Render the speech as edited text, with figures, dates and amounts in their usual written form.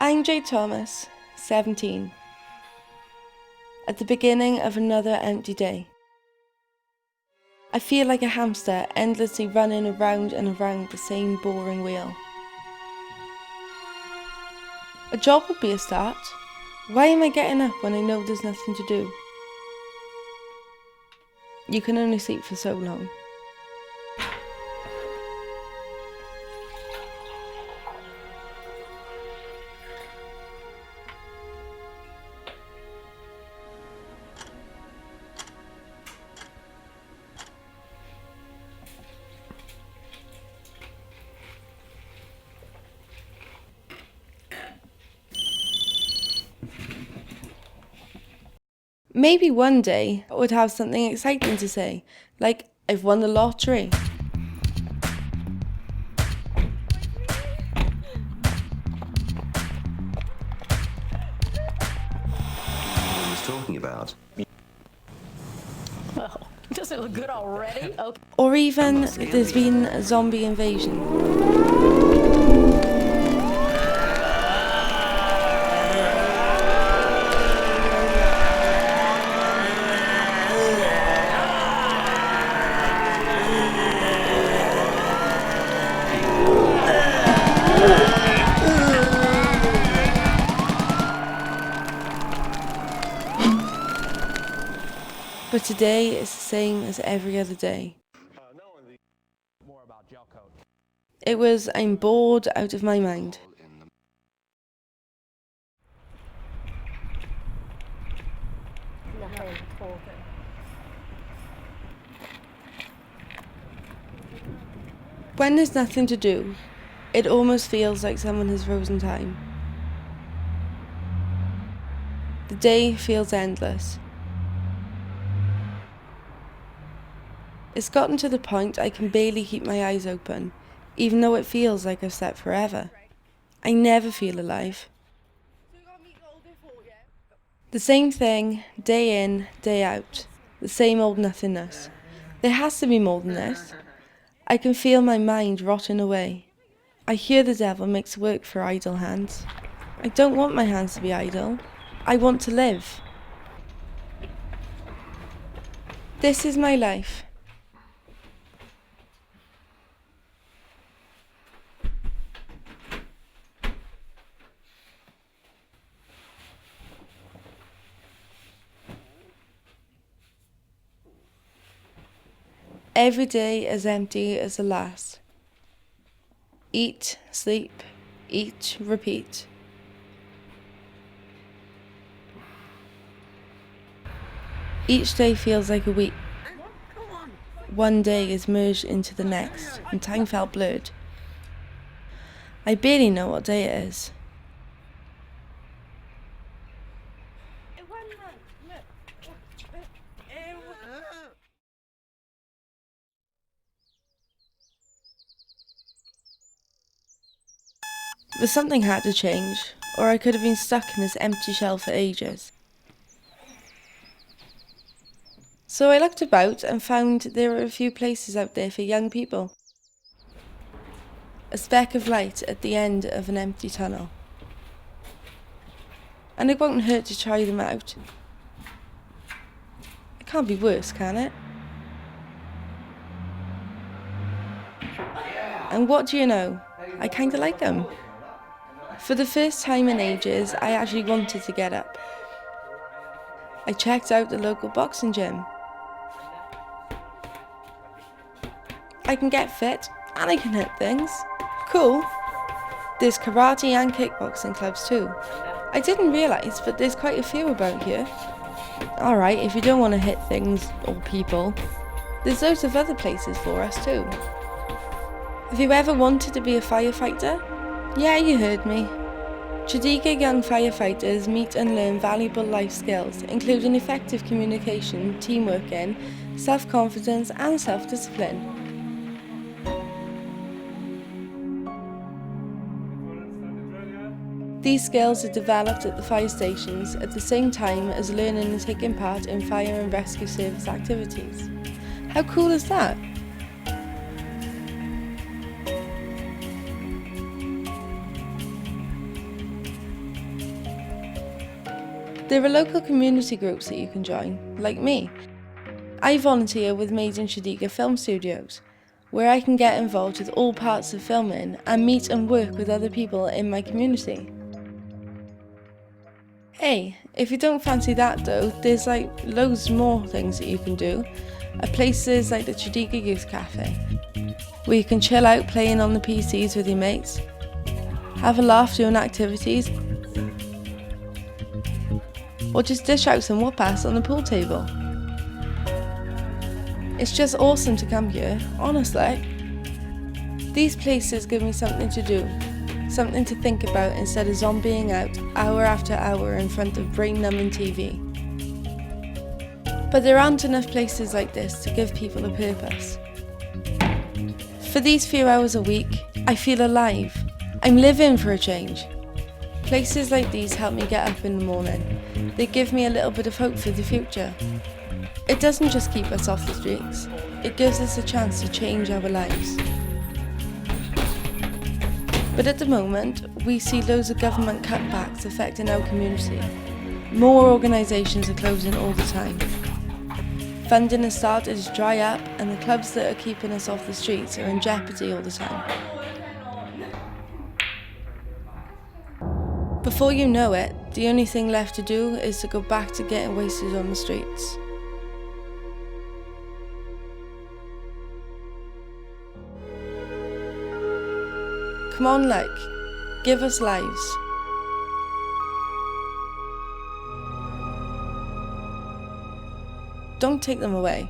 I'm Jade Thomas, 17, at the beginning of another empty day. I feel like a hamster endlessly running around and around the same boring wheel. A job would be a start. Why am I getting up when I know there's nothing to do? You can only sleep for so long. Maybe one day I would have something exciting to say, like I've won the lottery. What he's talking about. Well, does it look good already? Okay. Or even there's been a zombie invasion. But today is the same as every other day. It was, I'm bored out of my mind. When there's nothing to do, it almost feels like someone has frozen time. The day feels endless. It's gotten to the point I can barely keep my eyes open, even though it feels like I've slept forever. I never feel alive. The same thing, day in, day out. The same old nothingness. There has to be more than this. I can feel my mind rotting away. I hear the devil makes work for idle hands. I don't want my hands to be idle. I want to live. This is my life. Every day as empty as the last. Eat, sleep, eat, repeat. Each day feels like a week. One day is merged into the next, and time felt blurred. I barely know what day it is. But something had to change, or I could have been stuck in this empty shell for ages. So I looked about and found there were a few places out there for young people. A speck of light at the end of an empty tunnel. And it won't hurt to try them out. It can't be worse, can it? And what do you know? I kinda like them. For the first time in ages, I actually wanted to get up. I checked out the local boxing gym. I can get fit, and I can hit things. Cool. There's karate and kickboxing clubs too. I didn't realise, but there's quite a few about here. Alright, if you don't want to hit things or people, there's loads of other places for us too. Have you ever wanted to be a firefighter? Yeah, you heard me. Chadiga young firefighters meet and learn valuable life skills, including effective communication, teamworking, self-confidence and self-discipline. These skills are developed at the fire stations at the same time as learning and taking part in fire and rescue service activities. How cool is that? There are local community groups that you can join, like me. I volunteer with Made in Shadika Film Studios, where I can get involved with all parts of filming and meet and work with other people in my community. Hey, if you don't fancy that though, there's like loads more things that you can do at places like the Shadika Youth Cafe, where you can chill out playing on the PCs with your mates, have a laugh doing activities, or just dish out some whoop-ass on the pool table. It's just awesome to come here, honestly. These places give me something to do, something to think about instead of zombieing out hour after hour in front of brain-numbing TV. But there aren't enough places like this to give people a purpose. For these few hours a week, I feel alive. I'm living for a change. Places like these help me get up in the morning. They give me a little bit of hope for the future. It doesn't just keep us off the streets, it gives us a chance to change our lives. But at the moment, we see loads of government cutbacks affecting our community. More organisations are closing all the time. Funding has started to dry up, and the clubs that are keeping us off the streets are in jeopardy all the time. Before you know it, the only thing left to do is to go back to getting wasted on the streets. Come on, like, give us lives. Don't take them away.